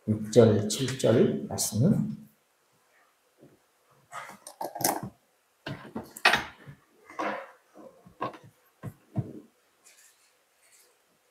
6절, 7절 말씀.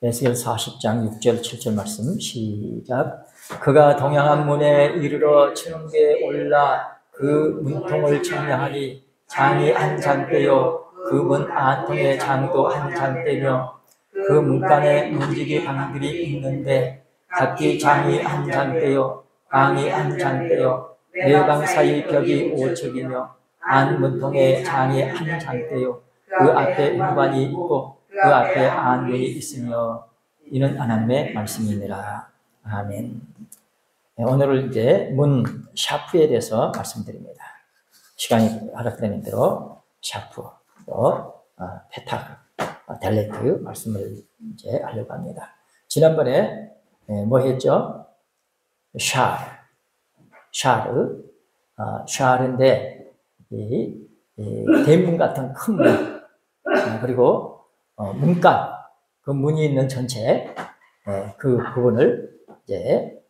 에스겔 40장 6절, 7절 말씀 시작. 그가 동양한 문에 이르러 천국에 올라 그 문통을 청량하니 장이 한 장대요 그 문 안통에 장도 한 장대며 그 문간에 문지기 방들이 있는데 각기 장이 한 장대요 방이 한 장대요 네 방 사이 벽이 5척이며 안 문통에 장이 한 장대요 그 앞에 현관이 있고 그 앞에 안문이 있으며 이는 하나님의 말씀이니라. 아멘. 네, 오늘은 이제 문 샤프에 대해서 말씀드립니다. 시간이 허락되는 대로 샤프, 또 페탁, 델레트 말씀을 이제 하려고 합니다. 지난번에 뭐 했죠? 샤르인데 이 대문 같은 큰 문, 그리고 문간, 그 문이 있는 전체 그 부분을 이제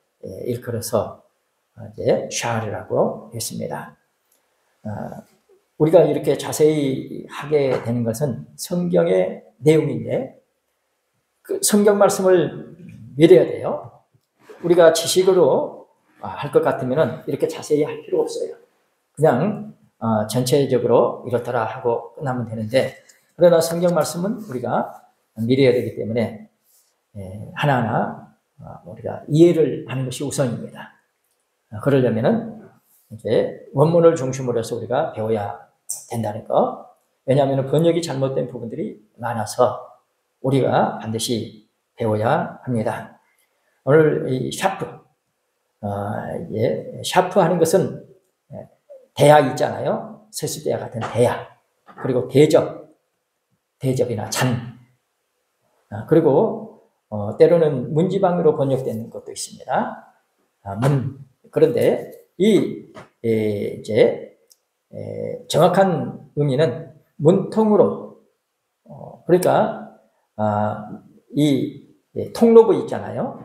일컬어서 이제 샤르라고 했습니다. 우리가 이렇게 자세히 하게 되는 것은 성경의 내용인데 그 성경 말씀을 믿어야 돼요. 우리가 지식으로 할 것 같으면 이렇게 자세히 할 필요 없어요. 그냥 전체적으로 이렇더라 하고 끝나면 되는데, 그러나 성경 말씀은 우리가 믿어야 되기 때문에 하나하나 우리가 이해를 하는 것이 우선입니다. 그러려면은 이제 원문을 중심으로 해서 우리가 배워야 된다는 거. 왜냐하면 번역이 잘못된 부분들이 많아서 우리가 반드시 배워야 합니다. 오늘 이 샤프, 샤프 하는 것은 대야 있잖아요. 세수대야 같은 대야. 그리고 대접이나 잔. 그리고 때로는 문지방으로 번역되는 것도 있습니다. 그런데 이제 정확한 의미는 문통으로, 그러니까 이 통로부 있잖아요.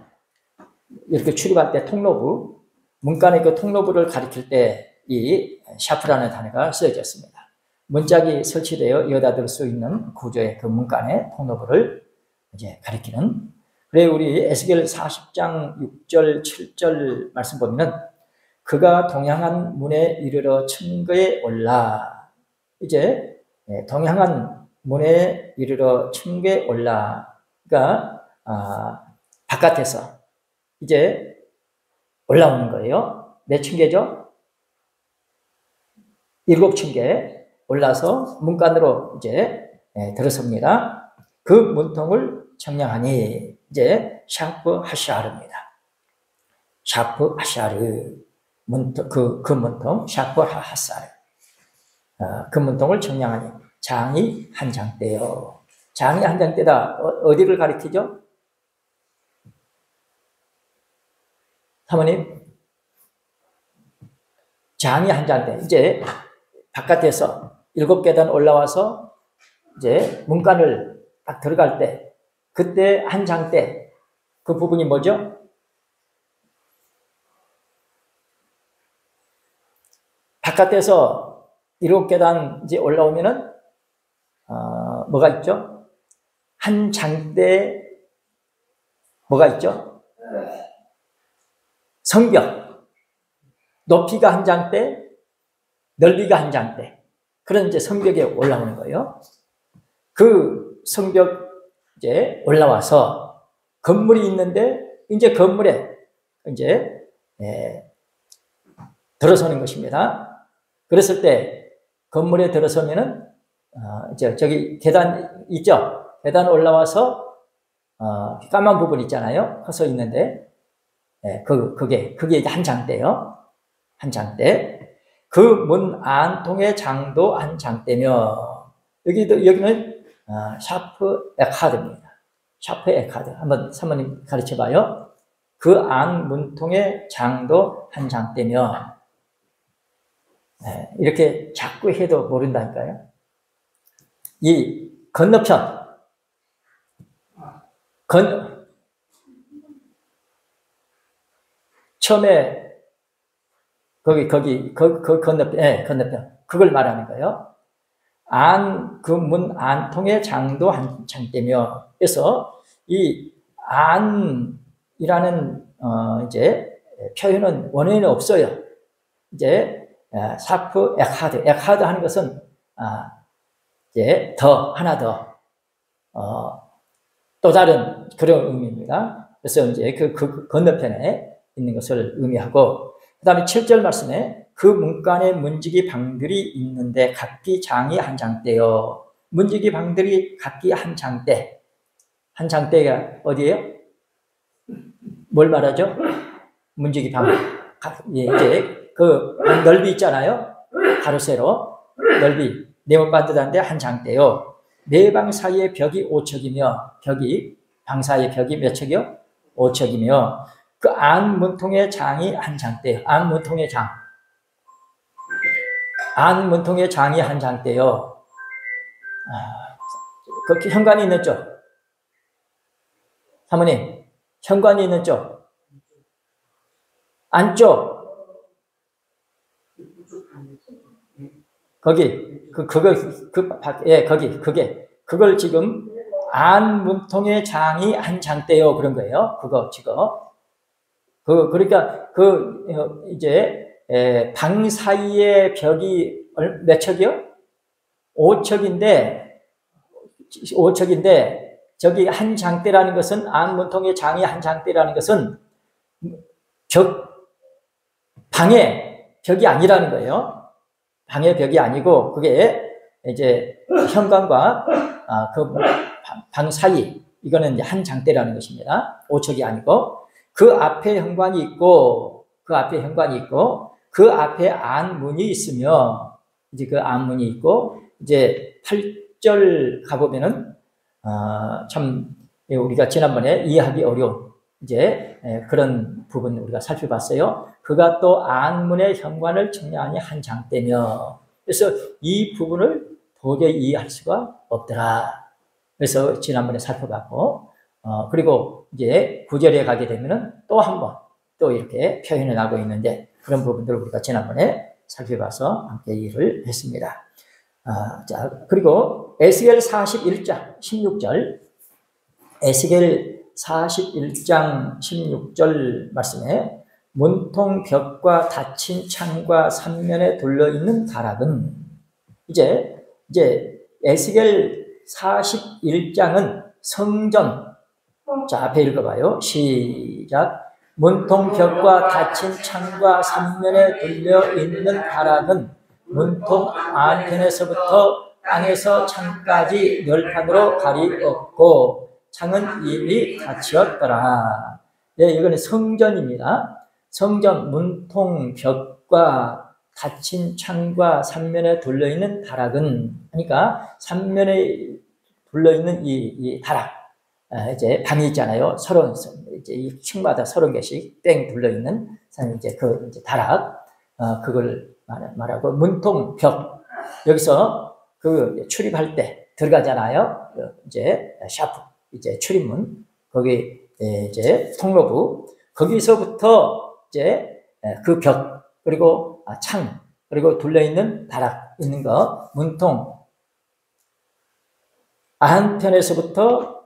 이렇게 출입할 때 통로부, 문간의 그 통로부를 가리킬 때 이 샤프라는 단어가 쓰여졌습니다. 문짝이 설치되어 여닫을 수 있는 구조의 그 문간의 통로부를 이제 가리키는. 그래 우리 에스겔 40장 6절 7절 말씀 보면은 그가 동양한 문에 이르러 천거에 올라, 이제 동양한 문에 이르러 천거에 올라, 그러니까 바깥에서 이제 올라오는 거예요. 몇 층계죠? 7층계 올라서 문간으로 이제 들어섭니다. 그 문통을 청량하니 이제 샤프 하샤르입니다. 샤프 하샤르 문통, 그 문통 샤프 하사르, 그 문통을 청량하니 장이 한 장대요. 장이 한 장대다. 어디를 가리키죠? 사모님, 장이 한 장대. 이제 바깥에서 7계단 올라와서 이제 문간을 딱 들어갈 때, 그때 한 장대, 그 부분이 뭐죠? 바깥에서 7계단 이제 올라오면은 뭐가 있죠? 한 장대 뭐가 있죠? 성벽. 높이가 한 장대, 넓이가 한 장대. 그런 이제 성벽에 올라오는 거예요. 그 성벽 이제 올라와서 건물이 있는데 이제 건물에 이제 들어서는 것입니다. 그랬을 때 건물에 들어서면은 이제 저기 계단 있죠? 계단 올라와서 까만 부분 있잖아요. 커서 있는데 그게 이제 한 장대요. 한 장대. 그 문 안통의 장도 한 장대며, 여기는 샤프 에카드입니다. 샤프 에카드. 한번 사모님 가르쳐 봐요. 그 안 문통의 장도 한 장대며. 이렇게 자꾸 해도 모른다니까요. 이 건너편, 처음에 그 건너편, 예, 건너편. 그걸 말하는 거예요. 그 문 안통의 장도 한 장대며. 그래서 이 안이라는 이제 표현은 원어에는 없어요. 이제 사프 에카드 하는 것은 이제 하나 더 또 다른 그런 의미입니다. 그래서 이제 그 건너편에 있는 것을 의미하고, 그 다음에 7절 말씀에 그 문간에 문지기 방들이 있는데 각기 장이 한 장대요. 문지기 방들이 각기 한 장대. 한 장대가 어디예요? 뭘 말하죠? 문지기 방. 예, 이제 그 넓이 있잖아요. 가로세로 넓이 네모 반듯한데 한 장대요. 네 방 사이의 벽이 5척이며 방 사이의 벽이 몇 척이요? 5척이며 그 안 문통의 장이 한 장대요. 안 문통의 장이 한 장대요. 그 현관이 있는 쪽. 사모님, 현관이 있는 쪽. 안쪽. 거기, 그걸 지금 안 문통의 장이 한 장대요. 그런 거예요. 그거, 지금. 그러니까, 이제, 방 사이의 벽이 몇 척이요? 5척인데, 저기 한 장대라는 것은, 안 문통의 장이 한 장대라는 것은, 방의 벽이 아니라는 거예요. 방의 벽이 아니고, 그게 이제 현관과 그 방 사이, 이거는 이제 한 장대라는 것입니다. 5척이 아니고, 그 앞에 현관이 있고, 그 앞에 안문이 있으며, 이제 그 안문이 있고, 이제 8절 가보면은, 참, 우리가 지난번에 이해하기 어려운, 이제 그런 부분 우리가 살펴봤어요. 그가 또 안문의 현관을 청량하니 한 장대며. 그래서 이 부분을 도저히 이해할 수가 없더라. 그래서 지난번에 살펴봤고, 그리고 이제 9절에 가게 되면은 또 한 번 또 이렇게 표현을 하고 있는데, 그런 부분들을 우리가 지난번에 살펴봐서 함께 이해를 했습니다. 자, 그리고 에스겔 41장 16절, 에스겔 41장 16절 말씀에 문통 벽과 닫힌 창과 삼면에 둘러있는 다락은, 이제 에스겔 41장은 성전. 자, 앞에 읽어봐요. 시작. 문통 벽과 닫힌 창과 삼면에 둘러있는 다락은 문통 안편에서부터 땅에서 창까지 널판으로 가리었고 창은 이미 닫히었더라. 네, 이거는 성전입니다. 성전, 문통 벽과 닫힌 창과 삼면에 둘러있는 다락은, 그러니까 삼면에 둘러있는 이 다락, 이제 방이 있잖아요. 이제 이 층마다 30개씩 땡 둘러있는 이제 이제 다락, 그걸 말하고, 문통 벽, 여기서 출입할 때 들어가잖아요. 이제 샤프, 이제 출입문, 거기 이제 통로부, 거기서부터 이제 그 벽, 그리고 창, 그리고 둘러있는 다락 있는 거, 문통 안편에서부터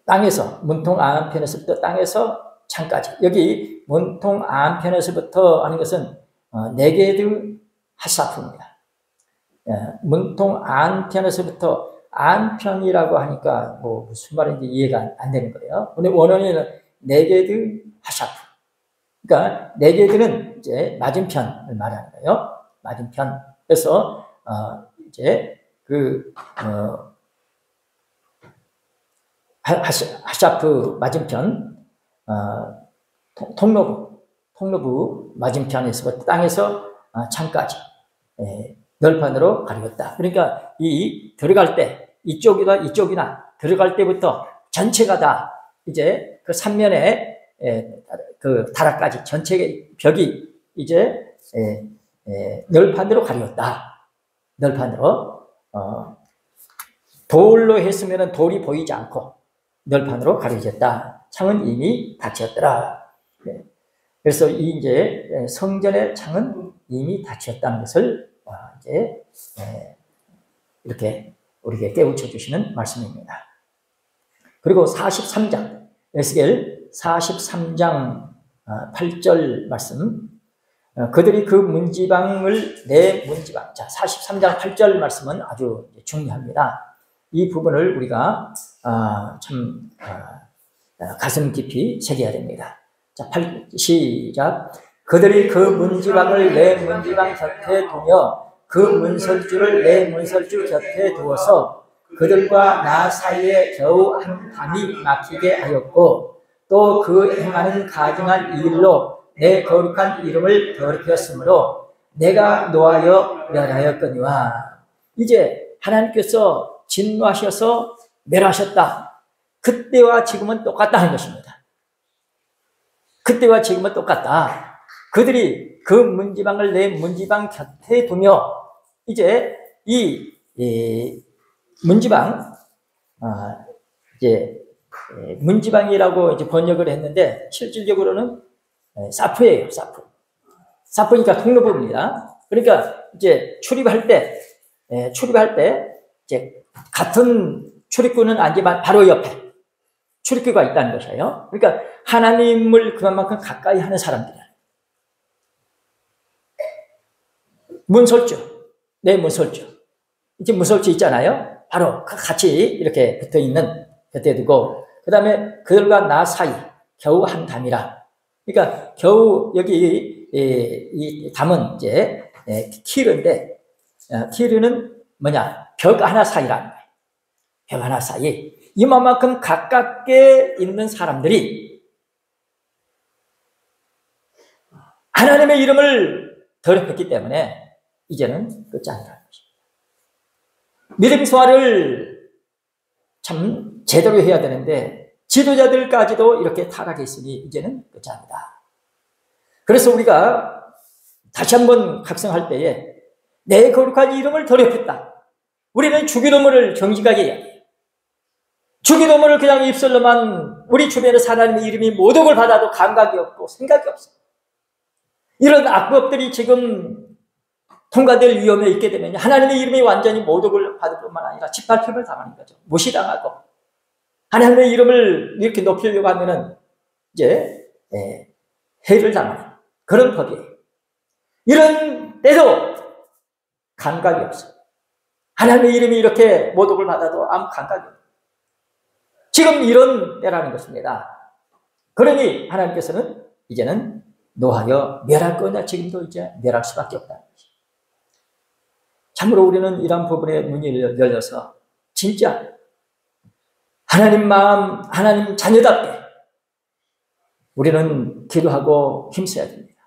땅에서, 문통 안편에서부터 땅에서 창까지. 여기 문통 안편에서부터 하는 것은 네게드 하사프입니다. 문통 안편에서부터, 안편이라고 하니까 뭐 무슨 말인지 이해가 안 되는 거예요. 근데 원어에는 네게드 하사프. 그러니까 네게드는 이제 맞은편을 말하는 거예요. 맞은편. 그래서 이제 하샤프 맞은편, 통로부 맞은편에서부터 땅에서 창까지 널판으로 가리웠다. 그러니까 들어갈 때 이쪽이나 들어갈 때부터 전체가 다 이제 그 삼면에 그 다락까지 전체 벽이 이제 널판으로 가리웠다. 널판으로. 돌로 했으면 돌이 보이지 않고 널판으로 가려졌다. 창은 이미 닫혔더라. 네. 그래서 이 이제 성전의 창은 이미 닫혔다는 것을 이제 이렇게 우리에게 깨우쳐 주시는 말씀입니다. 그리고 43장, 에스겔 43장 8절 말씀, 그들이 그 문지방을 내 문지방. 자, 43장 8절 말씀은 아주 중요합니다. 이 부분을 우리가 참 가슴 깊이 새겨야 됩니다. 자, 시작. 그들이 그 문지방을 내 문지방 곁에 두며 그 문설주를 내 문설주 곁에 두어서 그들과 나 사이에 겨우 한 담이 막히게 하였고 또 그 행하는 가증한 일로 내 거룩한 이름을 더럽혔으므로 내가 노하여 멸하였거니와. 이제 하나님께서 진노하셔서 멸하셨다. 그때와 지금은 똑같다는 것입니다. 그때와 지금은 똑같다. 그들이 그 문지방을 내 문지방 곁에 두며 이제 이 문지방 이제 문지방이라고 이제 번역을 했는데 실질적으로는 사프예요. 사프니까 통로부입니다. 그러니까 이제 출입할 때 이제 같은 출입구는 아니지만 바로 옆에 출입구가 있다는 것이에요. 그러니까 하나님을 그만큼 가까이 하는 사람들이야. 문설주, 내 문설주. 이제 문설주 있잖아요. 바로 같이 이렇게 붙어 있는 곁에 두고, 그 다음에 그들과 나 사이 겨우 한 담이라. 그러니까 겨우 여기 이 담은 이제 키르인데, 키르는 뭐냐? 벽 하나 사이라는 거예요. 벽 하나 사이. 이만큼 가깝게 있는 사람들이 하나님의 이름을 더럽혔기 때문에 이제는 끝이 아니라는 것입니다. 믿음 소화를 참 제대로 해야 되는데 지도자들까지도 이렇게 타락해 있으니 이제는 끝이 아니다. 그래서 우리가 다시 한번 각성할 때에 내 거룩한 이름을 더럽혔다. 우리는 주기도문을 정직하게 해야 돼요. 주기도문을 그냥 입술로만 우리 주변에서 하나님의 이름이 모독을 받아도 감각이 없고 생각이 없어. 이런 악법들이 지금 통과될 위험에 있게 되면 하나님의 이름이 완전히 모독을 받을 뿐만 아니라 짓밟힘을 당하는 거죠. 무시당하고 하나님의 이름을 이렇게 높이려고 하면은 이제 해를 당하는 그런 법이에요. 이런 때도 감각이 없어. 하나님의 이름이 이렇게 모독을 받아도 아무 감각이 없어. 지금 이런 때라는 것입니다. 그러니 하나님께서는 이제는 노하여 멸할 거냐, 지금도 이제 멸할 수밖에 없다는 것이죠. 참으로 우리는 이런 부분에 눈이 열려서 진짜 하나님 마음, 하나님 자녀답게 우리는 기도하고 힘써야 됩니다.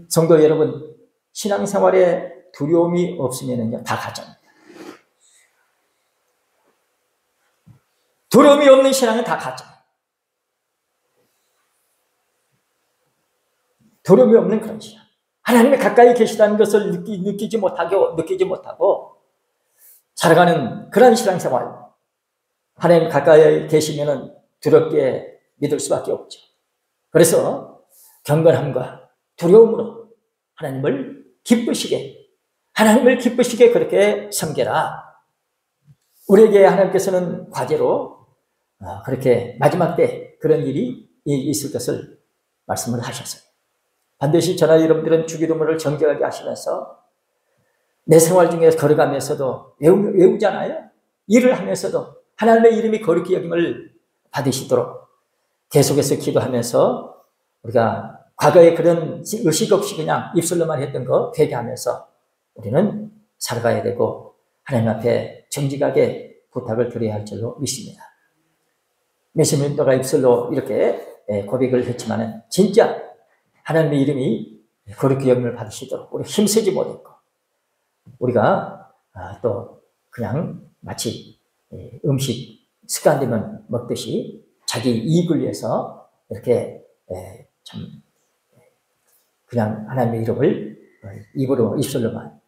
성도 여러분, 신앙생활에 두려움이 없으면요 다 가짜입니다. 두려움이 없는 신앙은 다 가짜예요. 두려움이 없는 그런 신앙. 하나님이 가까이 계시다는 것을 느끼지 못하고 살아가는 그런 신앙생활. 하나님 가까이 계시면 두렵게 믿을 수밖에 없죠. 그래서 경건함과 두려움으로 하나님을 기쁘시게 그렇게 섬겨라. 우리에게 하나님께서는 과제로 그렇게 마지막 때 그런 일이 있을 것을 말씀을 하셨어요. 반드시 저나 여러분들은 주기도문을 정결하게 하시면서 내 생활 중에 걸어가면서도 외우잖아요. 일을 하면서도 하나님의 이름이 거룩히 여김을 받으시도록 계속해서 기도하면서 우리가 과거에 그런 의식 없이 그냥 입술로만 했던 거 회개하면서 우리는 살아가야 되고 하나님 앞에 정직하게 부탁을 드려야 할 줄로 믿습니다. 몇십 년 동안 입술로 이렇게 고백을 했지만은 진짜 하나님의 이름이 거룩히 여김을 받으시도록 우리 힘쓰지 못했고 우리가 또 그냥 마치 음식 습관되면 먹듯이 자기 이익을 위해서 이렇게 참 그냥 하나님의 이름을 입으로 입술로만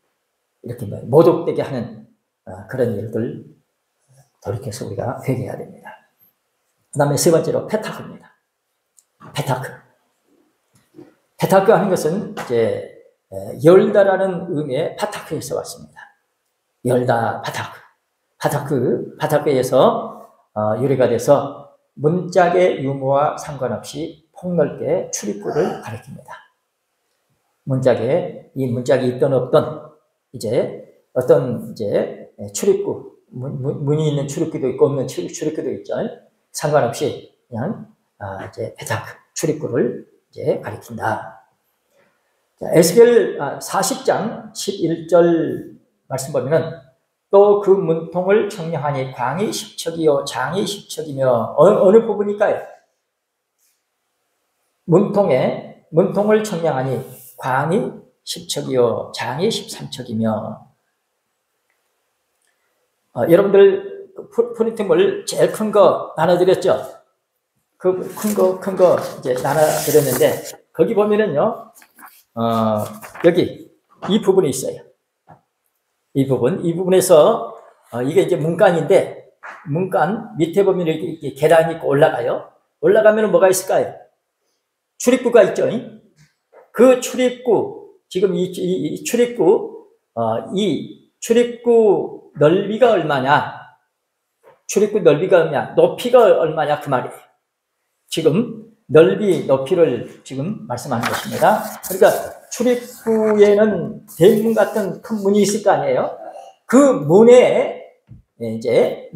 이렇게 모독되게 하는 그런 일들 돌이켜서 우리가 회개해야 됩니다. 그 다음에 세 번째로 페타크입니다. 페타크. 페타크 하는 것은 이제 열다라는 의미의 파타크에서 왔습니다. 열다, 파타크에서 유래가 돼서 문짝의 유무와 상관없이 폭넓게 출입구를 가리킵니다. 이 문짝이 있든 없든 이제 어떤 이제 출입구, 문이 있는 출입구도 있고 없는 출입구도 있죠. 상관없이 그냥 이제 페타크 출입구를 이제 가리킨다. 에스겔 40장 11절 말씀 보면은 또 그 문통을 청량하니 광이 10척이요 장이 10척이며 어느 부분일까요? 문통을 청량하니 광이 10척이요 장이 13척이며 여러분들 프린팅물 제일 큰 거 나눠드렸죠? 그 큰 거 이제 나눠드렸는데 거기 보면은요 여기 이 부분이 있어요. 이 부분에서 이게 이제 문간인데 문간 밑에 보면 이렇게 계단이 있고 올라가요. 올라가면 뭐가 있을까요? 출입구가 있죠. 그 출입구 지금 이 출입구 이 출입구 넓이가 얼마냐? 출입구 넓이가 얼마냐? 높이가 얼마냐? 그 말이에요. 지금 높이를 지금 말씀하는 것입니다. 그러니까 출입구에는 대문 같은 큰 문이 있을 거 아니에요? 그 문에 이제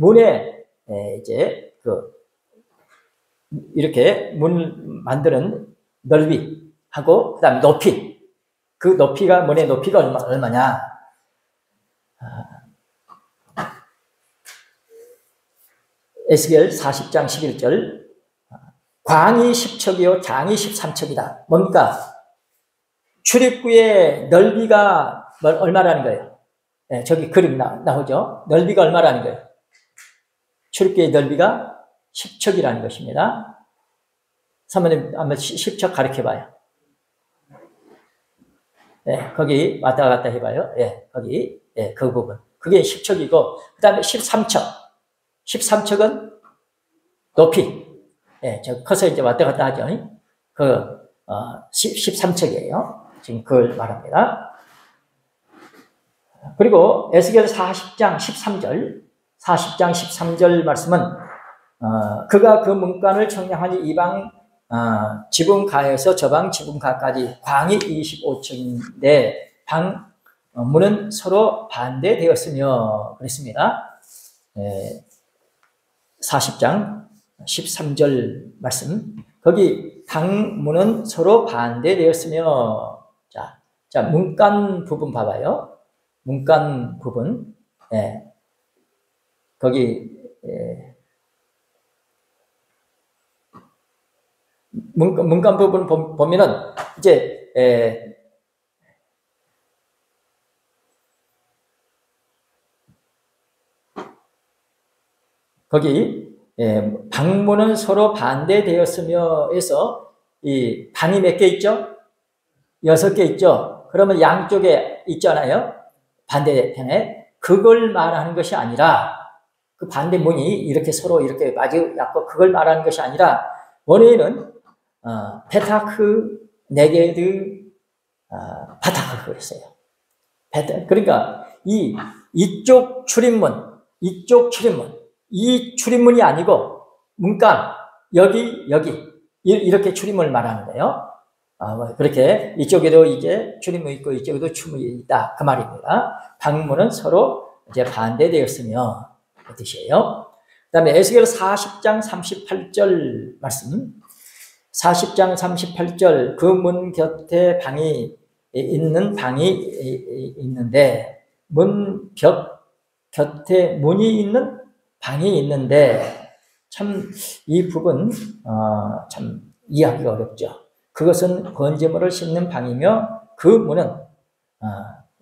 이렇게 문 만드는 넓이하고 그다음 높이, 그 높이가 문의 높이가 얼마냐? 에스겔 40장 11절 광이 10척이요 장이 13척이다. 뭡니까? 출입구의 넓이가 얼마라는 거예요? 네, 저기 그림 나오죠? 넓이가 얼마라는 거예요? 출입구의 넓이가 10척이라는 것입니다. 사모님 한번 10척 가르쳐봐요. 네, 거기 왔다 갔다 해봐요. 네, 거기 그 부분. 그게 10척이고 그 다음에 13척. 13척은 높이. 저 커서 이제 왔다 갔다 하죠. 13척이에요. 지금 그걸 말합니다. 그리고 에스겔 40장 13절 말씀은 그가 그 문간을 청량하니 이방 지붕가에서 저방 지붕가까지 광이 25척인데 문은 서로 반대되었으며 그랬습니다. 40장 13절 말씀. 거기 방문은 서로 반대되었으며 자 문간 부분 봐봐요. 문간 부분. 거기 문간 부분 보면은 이제 거기 방문은 서로 반대되었으며 해서 이 방이 몇 개 있죠? 6개 있죠? 그러면 양쪽에 있잖아요? 반대편에. 그걸 말하는 것이 아니라 그 반대문이 이렇게 서로 이렇게 마주잡고 그걸 말하는 것이 아니라 원래는 페타크, 네게드, 바타크 그랬어요. 그러니까 이쪽 출입문, 이 출입문이 아니고 문간 여기 이렇게 출입문을 말하는 거예요. 그렇게 이쪽에도 이제 출입문이 있고 이쪽에도 출입문이 있다 그 말입니다. 방문은 서로 이제 반대되었으며 그 뜻이에요. 그다음에 에스겔 40장 38절 말씀. 40장 38절 그 문 곁에 있는 방이 있는데 문 벽 곁에 문이 있는 방이 있는데 참 이 부분 참 이해하기가 어렵죠. 그것은 번제물을 싣는 방이며 그 문은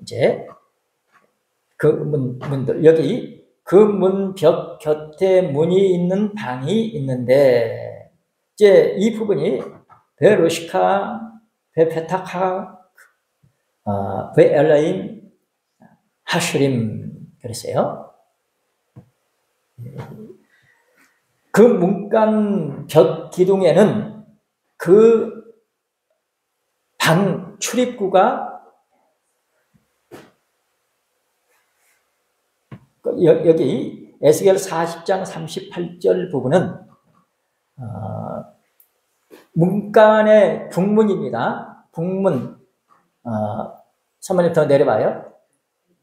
이제 그 문들 여기 그 문 벽 곁에 문이 있는 방이 있는데 이제 이 부분이 베로시카, 베페타카, 베엘라임, 하슈림 그랬어요. 그 문간 벽 기둥에는 그 방 출입구가 여기 에스겔 40장 38절 부분은 문간의 북문입니다. 북문. 사모님 더 내려봐요.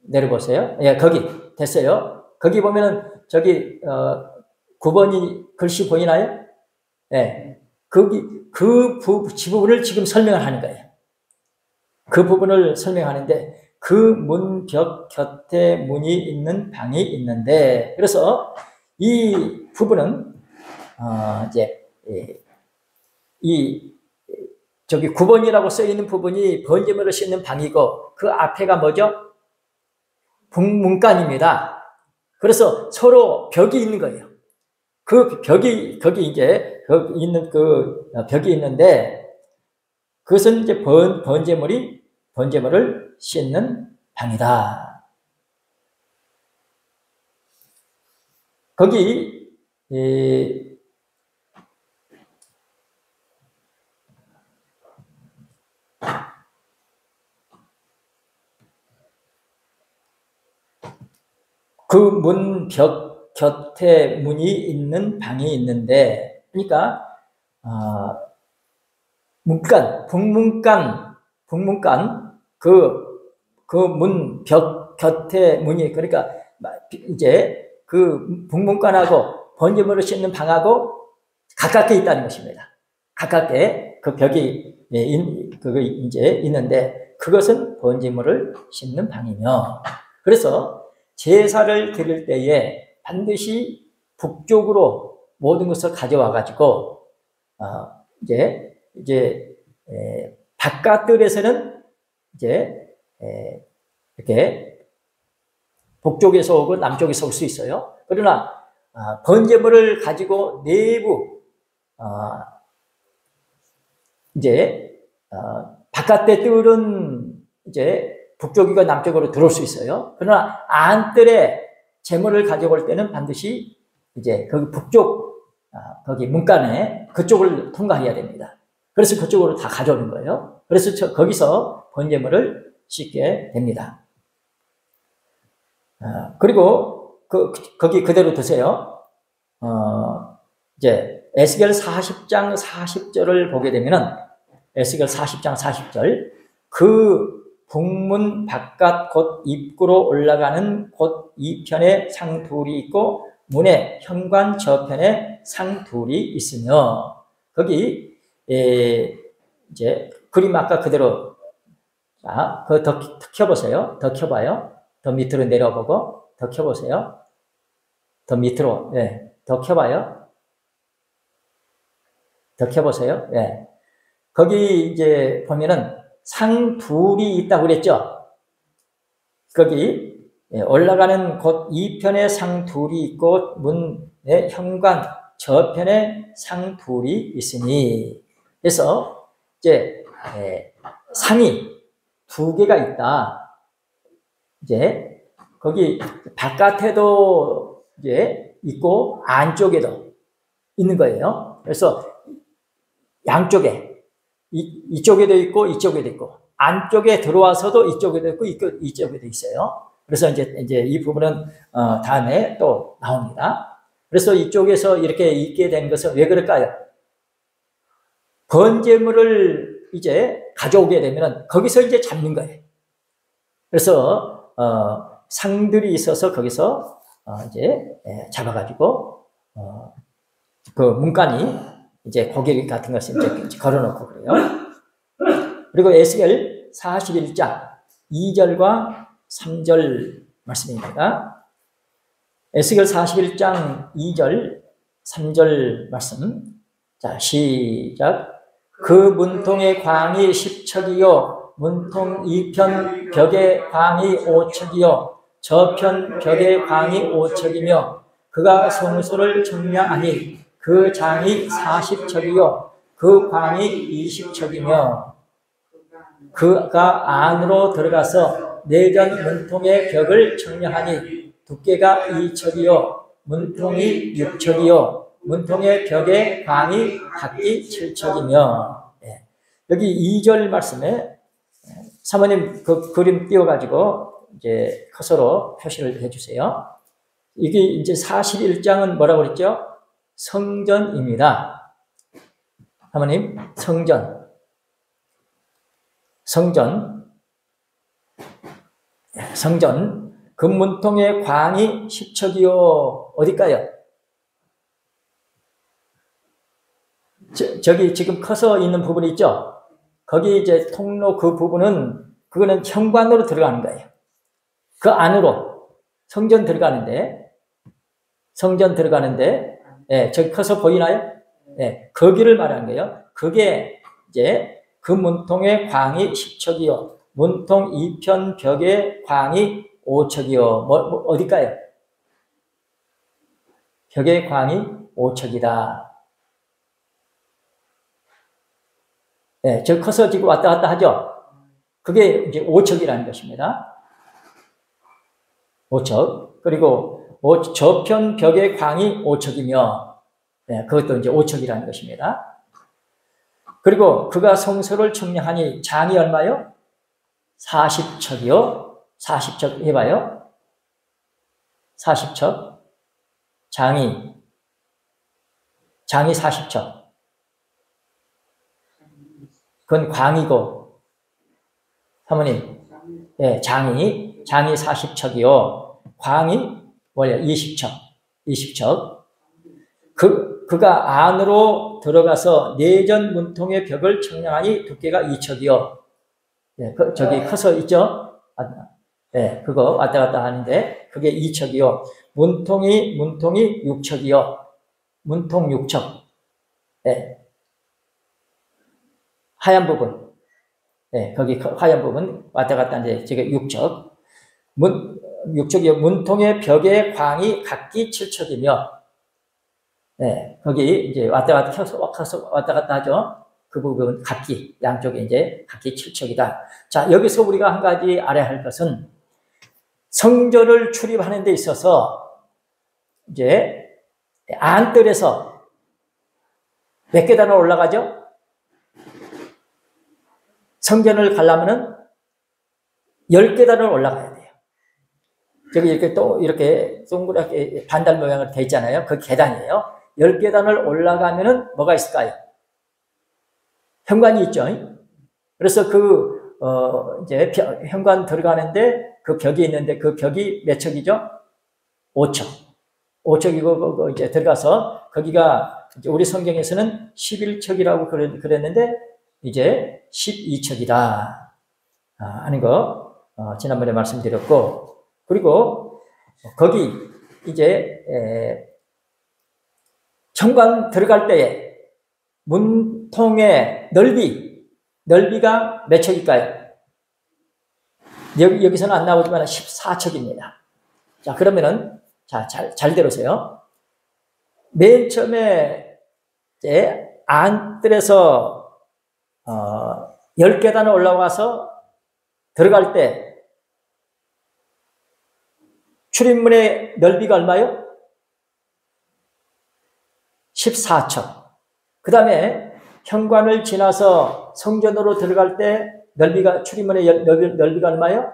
내려보세요. 예, 거기 됐어요. 거기 보면은 저기 9번이 글씨 보이나요? 예, 거기 그 부분을 지금 설명을 하는 거예요. 그 부분을 설명하는데 그 문벽 곁에 문이 있는 방이 있는데, 그래서 이 부분은 이제 이 저기 9번이라고 써 있는 부분이 번제물을 씻는 방이고 그 앞에가 뭐죠? 북문간입니다. 그래서 서로 벽이 있는 거예요. 그 벽이 거기 이제 거기 있는 그 벽이 있는데 그것은 이제 번제물을 씻는 방이다. 거기 그 문벽 곁에 문이 있는 방이 있는데, 그러니까 문간, 북문간 그 문벽 곁에 문이, 그러니까 이제 그 북문간하고 번제물을 씻는 방하고 가깝게 있다는 것입니다. 가깝게 그 벽이 그거 이제 있는데 그것은 번제물을 씻는 방이며, 그래서 제사를 드릴 때에 반드시 북쪽으로 모든 것을 가져와 가지고 이제 바깥들에서는 이제 이렇게 북쪽에서 오고 남쪽에서 올 수 있어요. 그러나 번제물을 가지고 내부 이제 바깥의 뜰은 이제 북쪽이고 남쪽으로 들어올 수 있어요. 그러나 안뜰에 제물을 가져올 때는 반드시 이제 거기 북쪽 거기 문간에 그쪽을 통과해야 됩니다. 그래서 그쪽으로 다 가져오는 거예요. 그래서 거기서 번제물을 씻게 됩니다. 그리고 거기 그대로 두세요. 이제 에스겔 40장 40절을 보게 되면은 에스겔 40장 40절 그 북문 바깥 곧 입구로 올라가는 곳 이편에 상 둘이 있고 문의 현관 저편에 상 둘이 있으며, 거기 이제 그림 아까 그대로 그거 더 켜보세요. 더 켜봐요. 더 밑으로 내려보고 더 켜보세요. 더 밑으로, 예, 더 켜봐요. 더 켜보세요. 예, 거기 이제 보면은 상 둘이 있다고 그랬죠? 거기 올라가는 곳 이편에 상 둘이 있고 문의 현관 저편에 상 둘이 있으니, 그래서 이제 상이 두 개가 있다. 이제 거기 바깥에도 이제 있고 안쪽에도 있는 거예요. 그래서 양쪽에 이쪽에도 있고 이쪽에도 있고 안쪽에 들어와서도 이쪽에도 있고 이쪽에도 있어요. 그래서 이제 이 부분은 다음에 또 나옵니다. 그래서 이쪽에서 이렇게 있게 된 것은 왜 그럴까요? 번제물을 이제 가져오게 되면 거기서 이제 잡는 거예요. 그래서 상들이 있어서 거기서 이제 잡아가지고 그 문간이 이제 고개 같은 것을 이제 걸어놓고 그래요. 그리고 에스겔 41장 2절과 3절 말씀입니다. 에스겔 41장 2절 3절 말씀. 자, 시작. 그 문통의 광이 10척이요 문통 이편 벽의 광이 5척이요 저편 벽의 광이 5척이며 그가 성소를 청량하니 그 장이 40척이요 그 광이 20척이며 그가 안으로 들어가서 내전 문통의 벽을 청량하니 두께가 2척이요 문통이 6척이요 문통의 벽의 광이 각기 7척이며. 여기 2절 말씀에 사모님 그 그림 띄워가지고 이제 커서로 표시를 해주세요. 이게 이제 41장은 뭐라고 그랬죠? 성전입니다. 사모님, 성전. 금문통의 광이 10척이요. 어딜까요? 저기 지금 커서 있는 부분이 있죠? 거기 이제 통로 그 부분은, 그거는 현관으로 들어가는 거예요. 그 안으로 성전 들어가는데, 예, 저기 커서 보이나요? 예, 거기를 말하는 거예요. 그게 이제 그 문통의 광이 10척이요. 문통 2편 벽의 광이 5척이요. 어딜까요? 벽의 광이 5척이다. 예, 저 커서 지금 왔다 갔다 하죠? 그게 이제 5척이라는 것입니다. 5척. 그리고 저편 벽의 광이 5척이며, 예, 그것도 이제 5척이라는 것입니다. 그리고 그가 성소를 청량하니 장이 얼마요? 40척이요. 40척 해봐요. 40척. 장이 40척. 그건 광이고, 사모님, 예, 장이 40척이요. 광이 뭐야? 20척. 그가 안으로 들어가서 내전 문통의 벽을 청량하니 두께가 2척이요. 예, 저기 커서 있죠? 예, 그거 왔다 갔다 하는데, 그게 2척이요. 문통이 6척이요. 문통 6척. 예. 하얀 부분. 예, 거기 하얀 부분 왔다 갔다 이제 저게 6척. 6척이요. 문통의 벽의 광이 각기 7척이며, 예, 거기 이제 왔다 갔다 왔다 갔다 하죠. 그 부분 각기, 양쪽에 이제 각기 7척이다. 자, 여기서 우리가 한 가지 알아야 할 것은 성전을 출입하는 데 있어서 이제 안뜰에서 몇 계단을 올라가죠? 성전을 가려면은 10계단을 올라가야 돼요. 저기 이렇게 또 이렇게 동그랗게 반달 모양으로 되어 있잖아요. 그 계단이에요. 10계단을 올라가면은 뭐가 있을까요? 현관이 있죠. 그래서 이제 현관 들어가는데 그 벽이 있는데 그 벽이 몇 척이죠? 5척. 5척이고 이제 들어가서 거기가 이제 우리 성경에서는 11척이라고 그랬는데 이제 12척이다 하는 거 지난번에 말씀드렸고, 그리고 거기 이제 현관 들어갈 때에 문통의 넓이가 몇 척일까요? 여기서는 안 나오지만 14척입니다. 자, 그러면은 잘 들으세요. 맨 처음에 안뜰에서 10계단을 올라와서 들어갈 때 출입문의 넓이가 얼마요? 14척. 그 다음에 현관을 지나서 성전으로 들어갈 때 출입문의 넓이가 얼마요?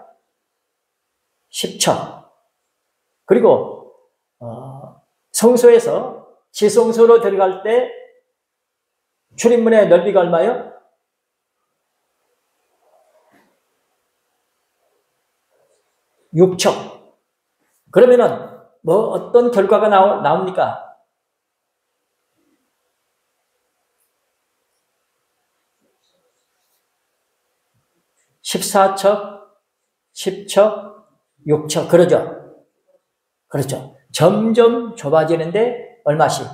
10척. 그리고 성소에서 지성소로 들어갈 때 출입문의 넓이가 얼마요? 6척. 그러면은 뭐 어떤 결과가 나옵니까? 14척, 10척, 6척. 그렇죠. 점점 좁아지는데 얼마씩?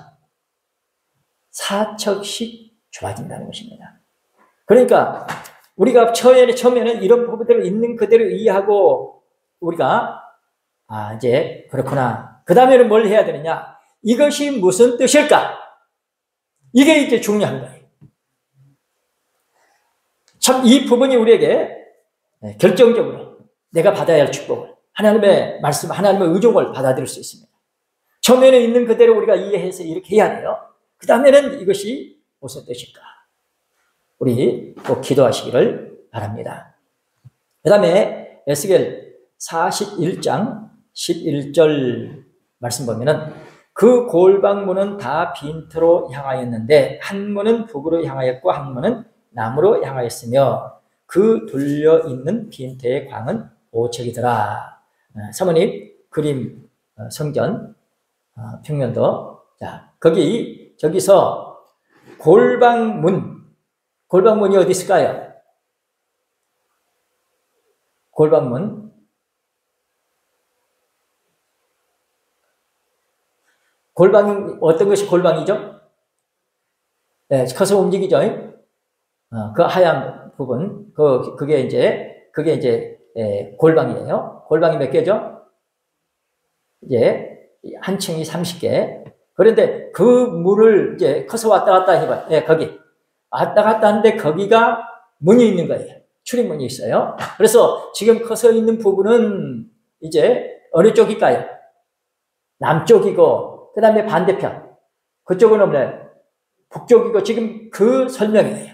4척씩 좁아진다는 것입니다. 그러니까 우리가 처음에는 이런 부분들을 있는 그대로 이해하고 우리가 이제 그렇구나. 그 다음에는 뭘 해야 되느냐? 이것이 무슨 뜻일까? 이게 이제 중요한 거예요. 참 이 부분이 우리에게 결정적으로 내가 받아야 할 축복을, 하나님의 말씀, 하나님의 의종을 받아들일 수 있습니다. 처음에는 있는 그대로 우리가 이해해서 이렇게 해야 돼요. 그 다음에는 이것이 무슨 뜻일까? 우리 꼭 기도하시기를 바랍니다. 그 다음에 에스겔 41장 11절 말씀 보면은 그 골방문은 다 빈터로 향하였는데 한 문은 북으로 향하였고 한 문은 남으로 향하였으며 그 둘려 있는 빈터의 광은 5척이더라. 사모님 그림 성전 평면도 자 저기서 골방문이 어디 있을까요? 골방문 골방이 어떤 것이 골방이죠? 네, 커서 움직이죠. 그 하얀 부분 그게 이제 골방이에요. 골방이 몇 개죠? 이제 한 층이 30개. 그런데 그 물을 이제 커서 왔다 갔다 해봐. 예, 거기 왔다 갔다 하는데 거기가 문이 있는 거예요. 출입문이 있어요. 그래서 지금 커서 있는 부분은 이제 어느 쪽일까요? 남쪽이고 그 다음에 반대편 그쪽은 없네요. 북쪽이고 지금 그 설명이에요.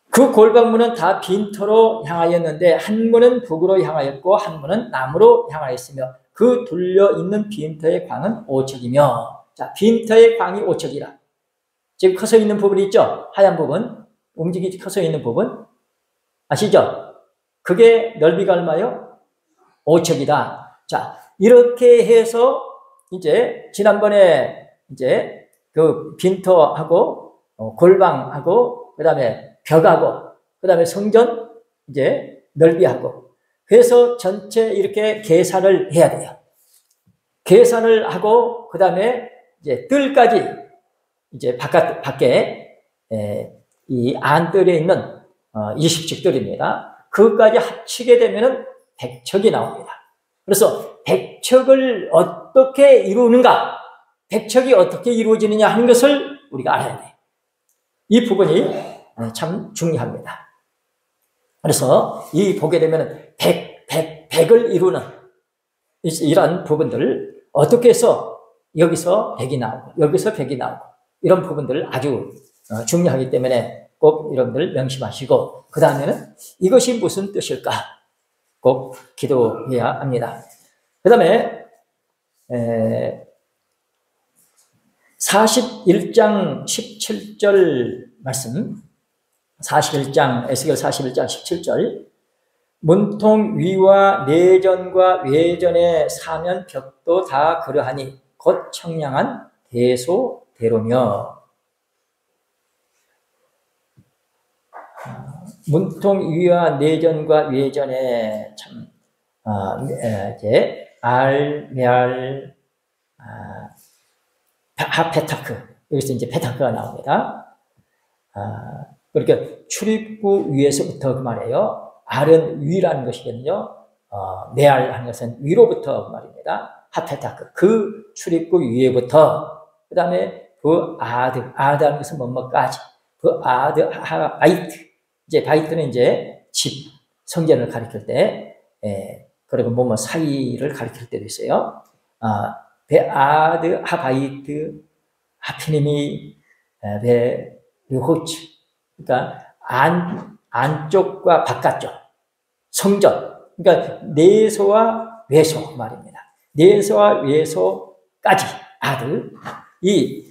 그 골방문은 다 빈터로 향하였는데 한 문은 북으로 향하였고 한 문은 남으로 향하였으며 그 둘려 있는 빈터의 광은 5척이며 자 빈터의 광이 5척이라 지금 커서 있는 부분이 있죠? 하얀 부분 움직이지 커서 있는 부분 아시죠? 그게 넓이가 얼마요? 5척이다. 자 이렇게 해서 이제 지난번에 이제 그 빈터하고 골방하고 그 다음에 벽하고 그 다음에 성전 이제 넓이하고 그래서 전체 이렇게 계산을 해야 돼요. 계산을 하고 그 다음에 이제 뜰까지 이제 밖에 이 안뜰에 있는 20척들입니다. 그것까지 합치게 되면은 100척이 나옵니다. 그래서 100척을 어떻게 이루는가, 100척이 어떻게 이루어지느냐 하는 것을 우리가 알아야 돼요. 이 부분이 참 중요합니다. 그래서 이 보게 되면 100을 이루는 이런 부분들을 어떻게 해서 여기서 100이 나오고 여기서 100이 나오고 이런 부분들을 아주 중요하기 때문에 꼭 여러분들 명심하시고 그 다음에는 이것이 무슨 뜻일까 꼭 기도해야 합니다. 그 다음에 41장 17절 말씀 41장 에스겔 41장 17절 문통 위와 내전과 외전의 사면 벽도 다 그러하니 곧 청량한 대소대로며 문통 위와 내전과 외전에 참 이제 메알 하페타크 여기서 이제 페타크가 나옵니다. 그러니까 출입구 위에서부터 그 말이에요. 알은 위라는 것이거든요. 메알 하는 것은 위로부터 그 말입니다. 하페타크 그 출입구 위에부터 그 다음에 그 아드하는 것은 뭐뭐까지 그 바이트 이제 바이트는 이제 집 성전을 가리킬 때 그리고 뭐뭐 사이를 가리킬 때도 있어요. 베아드 하바이트 하피니미 베르호츠 그러니까 안쪽과 바깥쪽 성전 그러니까 내소와 외소 말입니다. 내소와 외소까지 아드 이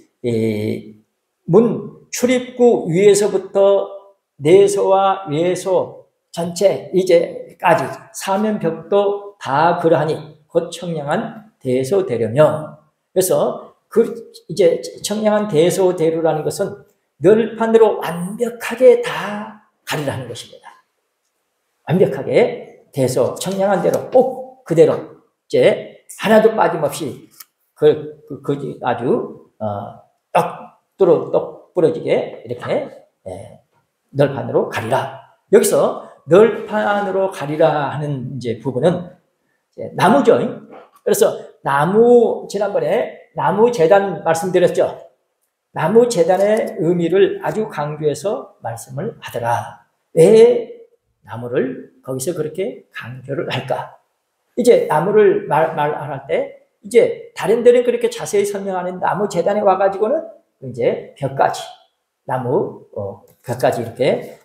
문 출입구 위에서부터 내소와 외소 전체 이제까지 사면벽도 다 그러하니 곧 청량한 대소대로며 그래서 그 이제 청량한 대소대로라는 것은 널판으로 완벽하게 다 가리라는 것입니다. 완벽하게 청량한 대로 꼭 그대로 이제 하나도 빠짐없이 아주 똑 부러지게 이렇게 널판으로 가리라. 여기서 널판으로 가리라 하는 이제 부분은 이제 나무죠. 그래서 지난번에 나무 제단 말씀드렸죠. 나무 제단의 의미를 아주 강조해서 말씀을 하더라. 왜 나무를 거기서 그렇게 강조를 할까? 이제 나무를 말할 때 이제 다른 데는 그렇게 자세히 설명하는 나무 제단에 와가지고는 이제 벽까지 나무 벽까지 이렇게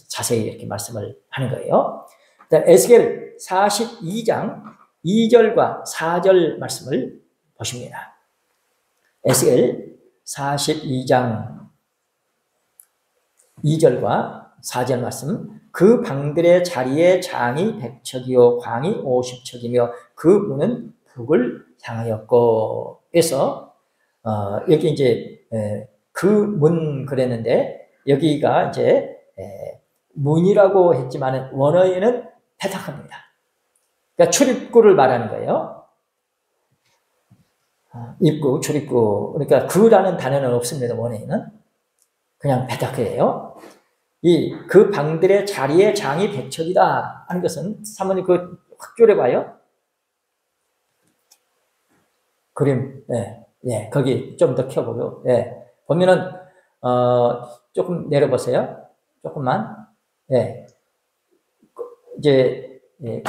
자세히 이렇게 말씀을 하는 거예요. 에스겔 42장 2절과 4절 말씀을 보십니다. 에스겔 42장 2절과 4절 말씀. 그 방들의 자리에 장이 100척이요 광이 50척이며 그 문은 북을 향하였고. 그래서 여기 이제 그 문 그랬는데 여기가 이제 문이라고 했지만 원어에는 페타크입니다. 그러니까 출입구를 말하는 거예요. 입구, 출입구. 그러니까 그라는 단어는 없습니다. 원어에는 그냥 페타크예요. 그 방들의 자리에 장이 100척이다 하는 것은 사모님 그 확조해 봐요. 그림, 거기 좀 더 켜보고, 보면은 조금 내려보세요. 조금만, 이제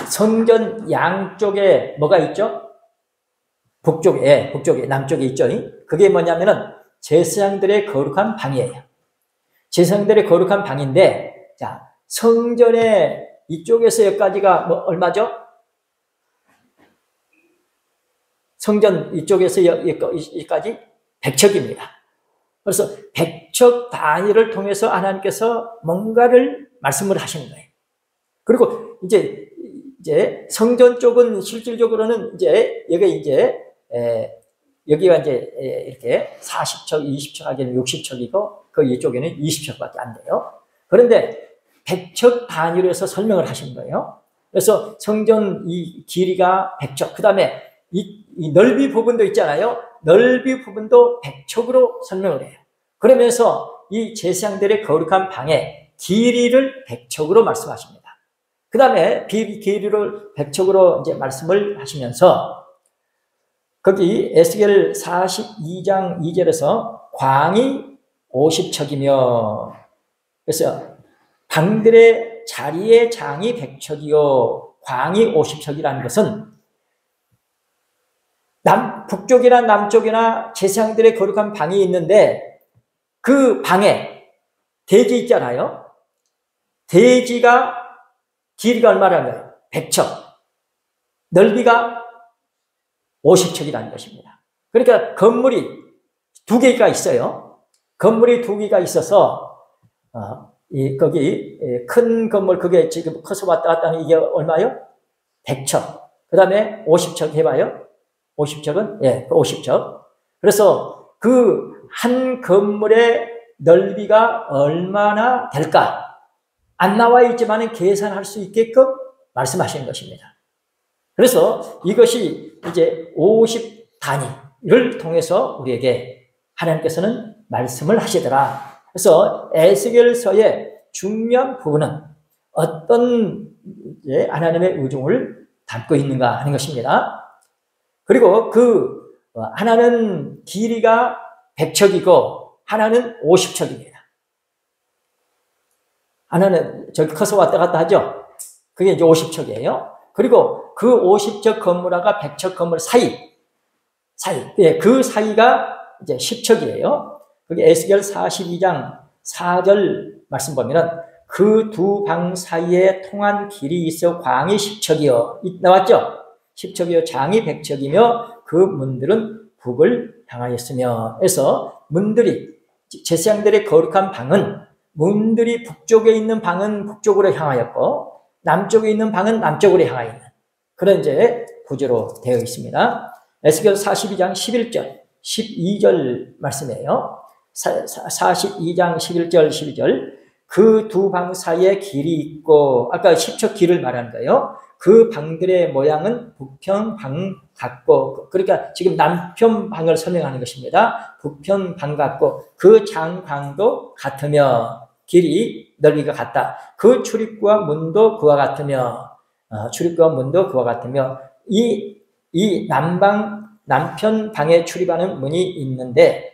성전 양쪽에 뭐가 있죠? 북쪽에, 남쪽에 있죠. 그게 뭐냐면은 제사장들의 거룩한 방이에요. 제사장들의 거룩한 방인데, 자, 성전의 이쪽에서 여기까지가 얼마죠? 성전 이쪽에서 여기까지 100척입니다. 그래서 100척 단위를 통해서 하나님께서 뭔가를 말씀을 하시는 거예요. 그리고 이제 성전 쪽은 실질적으로는 여기가 이제 이렇게 40척, 20척 하기는 60척이고 그 이쪽에는 20척밖에 안 돼요. 그런데 100척 단위로 해서 설명을 하시는 거예요. 그래서 성전 이 길이가 100척, 그 다음에 이 넓이 부분도 있잖아요. 넓이 부분도 100척으로 설명을 해요. 그러면서 이 제사장들의 거룩한 방의 길이를 100척으로 말씀하십니다. 그 다음에 길이를 100척으로 이제 말씀을 하시면서 거기 에스겔 42장 2절에서 광이 50척이며 그래서 방들의 자리에 장이 100척이요 광이 50척이라는 것은 북쪽이나 남쪽이나 제사장들의 거룩한 방이 있는데 그 방에 대지 있잖아요. 대지가 길이가 얼마라는 100척, 넓이가 50척이라는 것입니다. 그러니까 건물이 2개가 있어요. 건물이 2개가 있어서 거기 큰 건물 그게 지금 커서 왔다 갔다 하는 이게 얼마요? 100척. 그 다음에 50척 해봐요. 50척은 50척. 그래서 그 한 건물의 넓이가 얼마나 될까? 안 나와 있지만 계산할 수 있게끔 말씀하시는 것입니다. 그래서 이것이 이제 50단위를 통해서 우리에게 하나님께서는 말씀을 하시더라. 그래서 에스겔서의 중요한 부분은 어떤 하나님의 의중을 담고 있는가 하는 것입니다. 그리고 하나는 길이가 100척이고 하나는 50척입니다. 하나는 저기 커서 왔다 갔다 하죠. 그게 이제 50척이에요. 그리고 그 50척 건물하고 100척 건물 사이, 그 사이가 이제 10척이에요. 그게 에스겔 42장 4절 말씀 보면은 그 두 방 사이에 통한 길이 있어 광이 10척이요. 나왔죠? 10척이요. 장이 100척이며 그 문들은 북을 향하였으며. 그래서 문들이 제사장들의 거룩한 방은 문들이 북쪽에 있는 방은 북쪽으로 향하였고 남쪽에 있는 방은 남쪽으로 향하여 있는 그런 이제 구조로 되어 있습니다. 에스겔 42장 11절, 12절 말씀이에요. 42장 11절, 12절. 그 두 방 사이에 길이 있고 아까 10척 길을 말하는 거예요. 그 방들의 모양은 북편 방 같고 그러니까 지금 남편 방을 설명하는 것입니다. 북편 방 같고 그 장광도 같으며 길이 넓이가 같다. 그 출입구와 문도 그와 같으며 이 남편 방에 출입하는 문이 있는데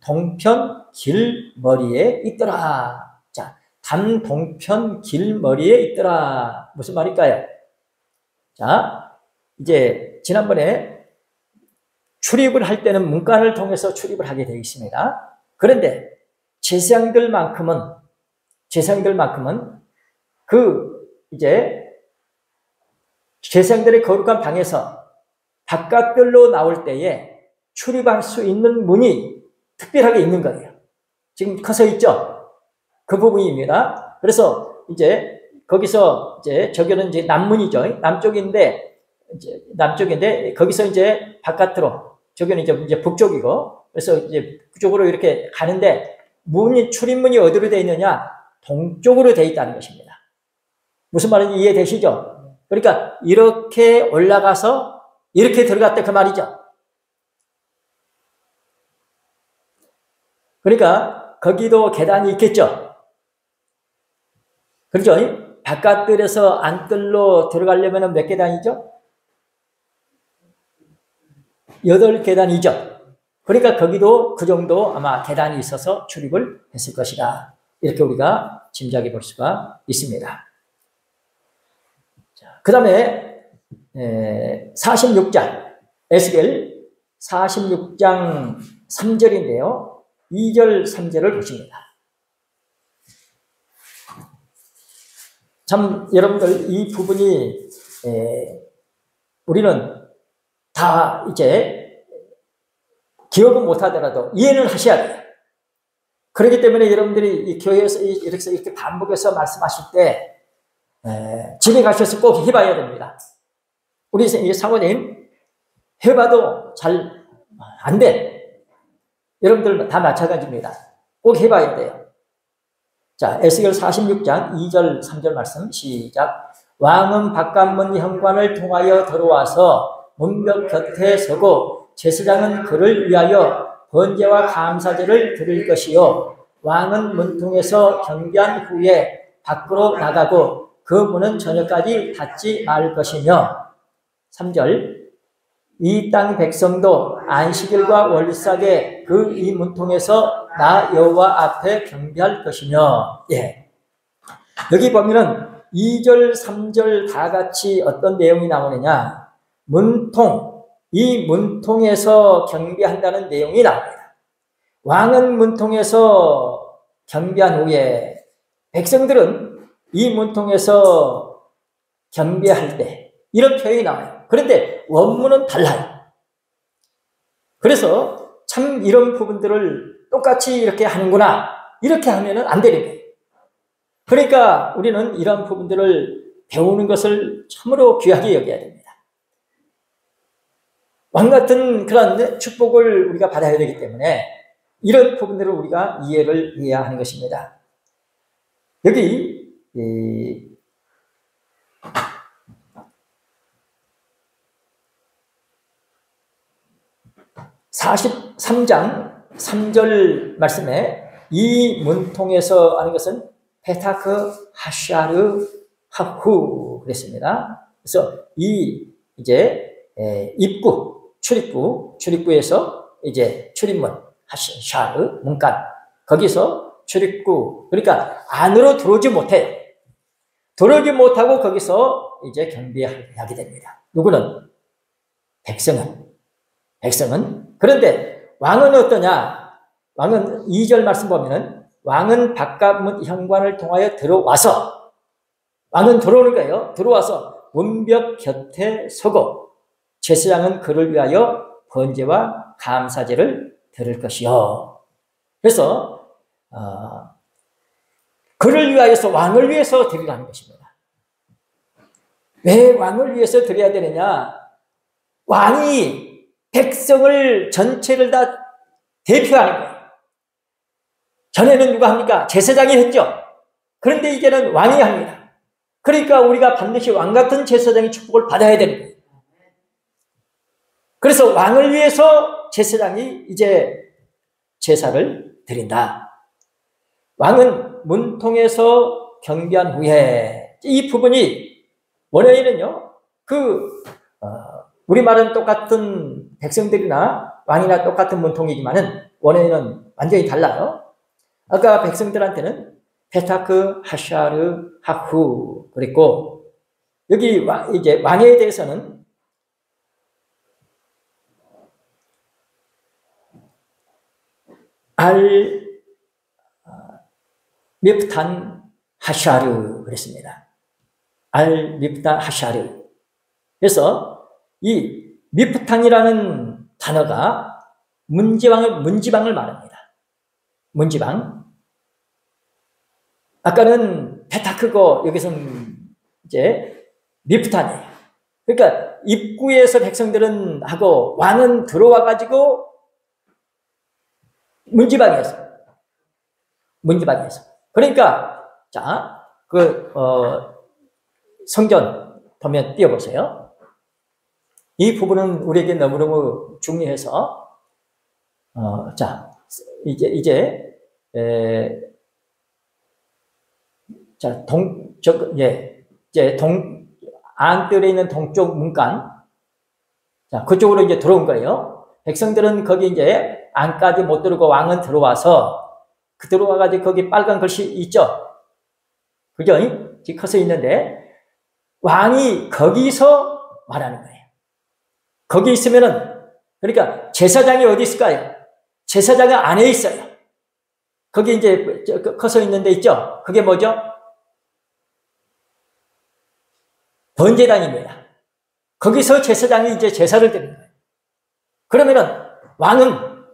동편 길머리에 있더라. 자, 동편 길머리에 있더라. 무슨 말일까요? 자, 이제 지난번에 출입을 할 때는 문간을 통해서 출입을 하게 되어 있습니다. 그런데 제사장들만큼은 이제 제사장들의 거룩한 방에서 바깥들로 나올 때에 출입할 수 있는 문이 특별하게 있는 거예요. 지금 커서 있죠? 그 부분입니다. 그래서 이제 거기서 이제 저기는 이제 남문이죠. 남쪽인데 거기서 이제 바깥으로 저기는 이제 북쪽이고, 그래서 이제 그쪽으로 이렇게 가는데 출입문이 어디로 되어 있느냐? 동쪽으로 되어 있다는 것입니다. 무슨 말인지 이해되시죠? 그러니까 이렇게 올라가서 이렇게 들어갔다 그 말이죠. 그러니까 거기도 계단이 있겠죠. 그렇죠? 바깥들에서 안뜰로 들어가려면 몇 계단이죠? 8계단이죠. 그러니까 거기도 그 정도 아마 계단이 있어서 출입을 했을 것이다. 이렇게 우리가 짐작해 볼 수가 있습니다. 그 다음에 46장, 에스겔 46장 3절인데요. 2절, 3절을 보십니다. 참 여러분들 이 부분이 우리는 다 이제 기억은 못하더라도 이해는 하셔야 돼요. 그렇기 때문에 여러분들이 이 교회에서 이렇게 반복해서 말씀하실 때 집에 가셔서 꼭 해봐야 됩니다. 우리 사모님 해봐도 잘 안 돼. 여러분들 다 마찬가지입니다. 꼭 해봐야 돼요. 자, 에스겔 46장 2절 3절 말씀 시작. 왕은 바깥문 현관을 통하여 들어와서 문벽 곁에 서고 제사장은 그를 위하여 번제와 감사제를 드릴 것이요 왕은 문통에서 경비한 후에 밖으로 나가고 그 문은 저녁까지 닫지 말 것이며 3절 이 땅 백성도 안식일과 월삭에 그 이 문통에서 나 여호와 앞에 경배할 것이며. 예. 여기 보면은 2절 3절 다 같이 어떤 내용이 나오느냐, 문통, 이 문통에서 경배한다는 내용이 나옵니다. 왕은 문통에서 경배한 후에 백성들은 이 문통에서 경배할 때 이런 표현이 나와요. 그런데 원문은 달라요. 그래서 참 이런 부분들을 똑같이 이렇게 하는구나, 이렇게 하면은 안 되는 거예요. 그러니까 우리는 이런 부분들을 배우는 것을 참으로 귀하게 여겨야 됩니다. 왕 같은 그런 축복을 우리가 받아야 되기 때문에 이런 부분들을 우리가 이해를 해야 하는 것입니다. 여기 43장 3절 말씀에 이 문통에서 하는 것은 페타크 하샤르 하후 그랬습니다. 그래서 이 이제 입구, 출입구에서 이제 출입문, 하샤르 문간, 거기서 출입구, 그러니까 안으로 들어오지 못해요. 들어오지 못하고 거기서 이제 경배하게 됩니다. 누구는? 백성은. 그런데 왕은 어떠냐? 왕은 2절 말씀 보면은 왕은 바깥문 현관을 통하여 들어와서, 왕은 들어오는 거예요. 들어와서 문벽 곁에 서고 제사장은 그를 위하여 번제와 감사제를 드릴 것이요. 그래서 그를 위하여서, 왕을 위해서 드리라는 것입니다. 왜 왕을 위해서 드려야 되느냐? 왕이 백성을 전체를 다 대표하는 거예요. 전에는 누가 합니까? 제사장이 했죠. 그런데 이제는 왕이 합니다. 그러니까 우리가 반드시 왕 같은 제사장의 축복을 받아야 되는 거예요. 그래서 왕을 위해서 제사장이 이제 제사를 드린다. 왕은 문통에서 경배한 후에, 이 부분이 원래는요, 우리말은 똑같은 백성들이나 왕이나 똑같은 문통이지만은 원래는 완전히 달라요. 아까 백성들한테는 페타크 하샤르 하후 그랬고, 여기 이제 왕에 대해서는 미프탄 하샤르 그랬습니다. 알 미프탄 하샤르. 그래서 이 미프탄이라는 단어가 문지방을 말합니다. 문지방. 아까는 페타크고 여기서는 이제 미프탄이에요. 그러니까 입구에서 백성들은 하고 왕은 들어와 가지고 문지방에서. 그러니까 자, 성전 보면 띄워보세요. 이 부분은 우리에게 너무너무 중요해서 자, 이제 자, 안뜰에 있는 동쪽 문간, 자, 그쪽으로 이제 들어온 거예요. 백성들은 거기 이제 안까지 못 들어오고 왕은 들어와서, 들어와가지고 거기 빨간 글씨 있죠? 그죠? 지금 커서 있는데, 왕이 거기서 말하는 거예요. 거기 있으면은, 그러니까 제사장이 어디 있을까요? 제사장이 안에 있어요. 거기 이제 커서 있는 데 있죠? 그게 뭐죠? 번제단입니다. 거기서 제사장이 이제 제사를 드리는 거예요. 그러면은 왕은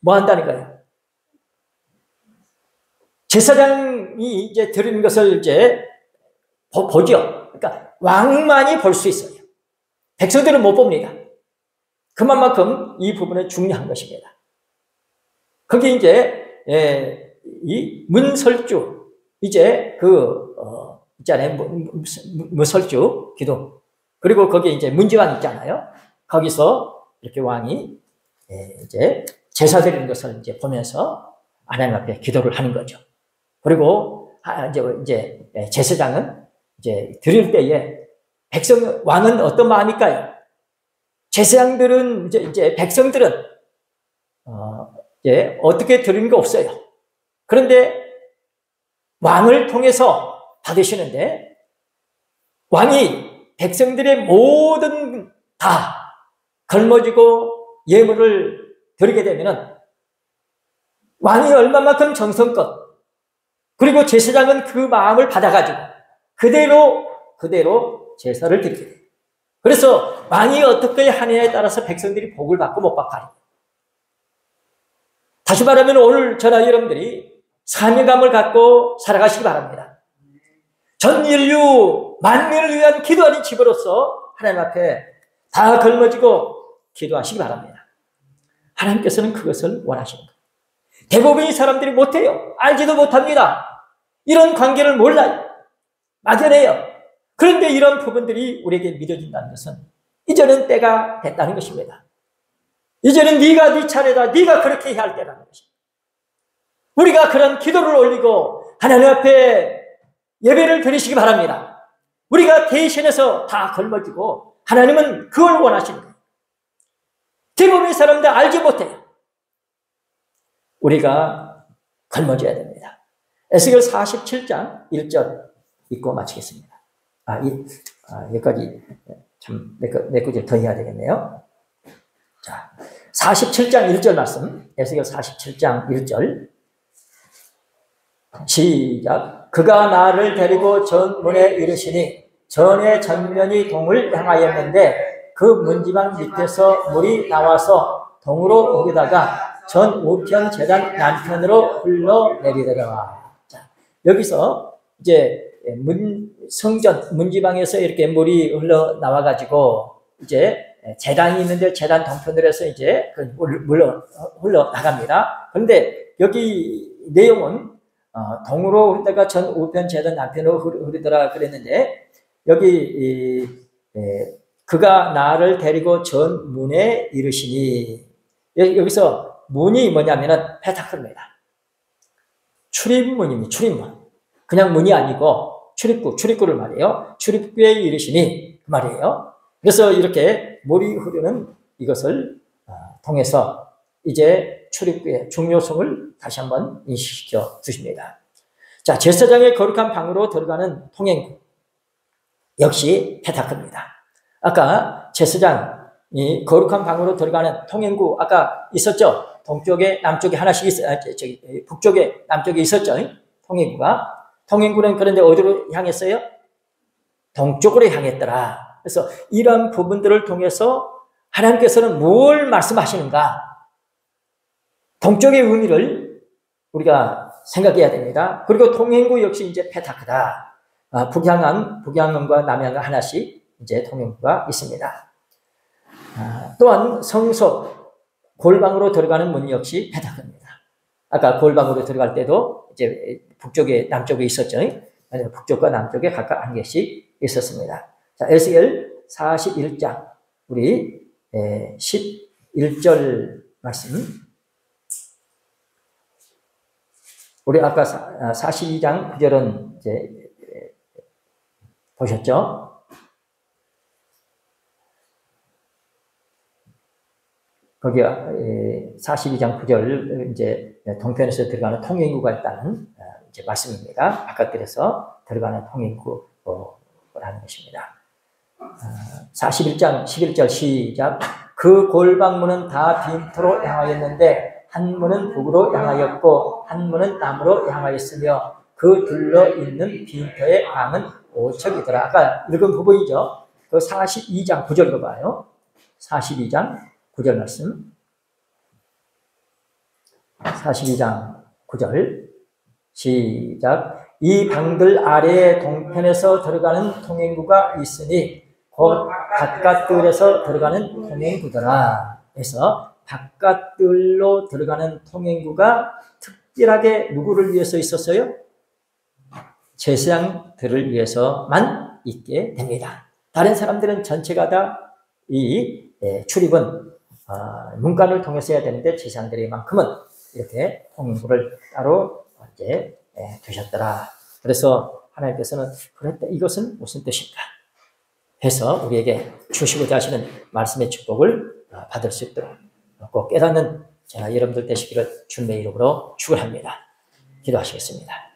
뭐 한다는 거예요? 제사장이 이제 드리는 것을 이제 보죠. 그러니까 왕만이 볼 수 있어요. 백성들은 못 봅니다. 그만큼 이 부분은 중요한 것입니다. 거기 이제 이 문설주 이제 있잖아요. 문설주 기둥. 그리고 거기에 이제 문지방 있잖아요. 거기서 이렇게 왕이 이제 제사 드리는 것을 이제 보면서 하나님 앞에 기도를 하는 거죠. 그리고 이제 제사장은 이제 드릴 때에 왕은 어떤 마음일까요? 제사장들은 이제 백성들은 어떻게 드리는 거 없어요. 그런데 왕을 통해서 받으시는데 왕이 백성들의 모든 다 걸머지고 예물을 드리게 되면은 왕이 얼마만큼 정성껏 그리고 제사장은 그 마음을 받아가지고 그대로 제사를 드리게 돼요. 그래서 왕이 어떻게 하느냐에 따라서 백성들이 복을 받고 못 받고 하는 거예요. 다시 말하면 오늘 저나 여러분들이 사명감을 갖고 살아가시기 바랍니다. 전 인류 만민을 위한 기도하는 집으로서 하나님 앞에 다 걸머지고 기도하시기 바랍니다. 하나님께서는 그것을 원하시는 거예요. 대부분의 사람들이 못해요. 알지도 못합니다. 이런 관계를 몰라요. 막연해요. 그런데 이런 부분들이 우리에게 믿어진다는 것은 이제는 때가 됐다는 것입니다. 이제는 네가 네 차례다. 네가 그렇게 해야 할 때라는 것입니다. 우리가 그런 기도를 올리고 하나님 앞에 예배를 드리시기 바랍니다. 우리가 대신해서 다 걸머지고 하나님은 그걸 원하시는 거예요. 대부분의 사람들 알지 못해요. 우리가 걸머져야 됩니다. 에스겔 47장 1절 읽고 마치겠습니다. 여기까지 참 몇 구절 더 해야 되겠네요. 자, 47장 1절 말씀, 에스겔 47장 1절 시작. 그가 나를 데리고 전문에 이르시니 전의 전면이 동을 향하였는데 그 문지방 밑에서 물이 나와서 동으로 오르다가 전 우편 제단 남편으로 흘러내리더라. 자, 여기서 이제 성전 문지방에서 이렇게 물이 흘러나와가지고 이제 제단이 있는데 제단 동편으로 해서 이제 흘러나갑니다. 그런데 여기 내용은 동으로 흐르다가 전 우편 제단 남편으로 흐르더라 그랬는데 여기 그가 나를 데리고 전 문에 이르시니 여기서 문이 뭐냐면은 페타크입니다. 출입문입니다. 출입문. 그냥 문이 아니고 출입구를 말해요. 출입구에 이르시니 그 말이에요. 그래서 이렇게 물이 흐르는 이것을 통해서 이제 출입구의 중요성을 다시 한번 인식시켜 주십니다. 자, 제사장의 거룩한 방으로 들어가는 통행구 역시 페타크입니다. 아까 제사장이 거룩한 방으로 들어가는 통행구 아까 있었죠? 동쪽에 남쪽에 하나씩 북쪽에 남쪽에 있었죠? 통행구는 그런데 어디로 향했어요? 동쪽으로 향했더라. 그래서 이런 부분들을 통해서 하나님께서는 뭘 말씀하시는가? 동쪽의 의미를 우리가 생각해야 됩니다. 그리고 통행구 역시 이제 페타크다. 북양항과 남양항 하나씩 이제 통행구가 있습니다. 또한 성소 골방으로 들어가는 문 역시 페타크입니다. 아까 골방으로 들어갈 때도 이제 북쪽에 남쪽에 있었죠. 북쪽과 남쪽에 각각 한 개씩 있었습니다. 자, 에스겔 41장 우리 11절 말씀. 우리 아까 42장 9절은 이제 보셨죠? 거기 42장 9절 이제 동편에서 들어가는 통행구가 있다는 이제 말씀입니다. 바깥들에서 들어가는 통행구라는 것입니다. 41장 11절 시작. 그 골방문은 다 빈터로 향하였는데 한 문은 북으로 향하였고 한 문은 남으로 향하였으며 그 둘러 있는 빈터의 방은 5척이더라. 아까 읽은 부분이죠. 그 42장 9절로 봐요. 42장 9절 말씀. 42장 9절 시작. 이 방들 아래에 동편에서 들어가는 통행구가 있으니 곧 바깥들에서 들어가는 통행구더라. 그래서 바깥들로 들어가는 통행구가 특별하게 누구를 위해서 있었어요? 제사장들을 위해서만 있게 됩니다. 다른 사람들은 전체가 다 이 출입은 문간을 통해서 해야 되는데 제사장들만큼은 이렇게 통행구를 따로 이제 두셨더라. 그래서 하나님께서는 그랬다. 이것은 무슨 뜻인가? 해서 우리에게 주시고자 하시는 말씀의 축복을 받을 수 있도록 꼭 깨닫는 제가 여러분들 되시기를 주님의 이름으로 축원합니다. 기도하시겠습니다.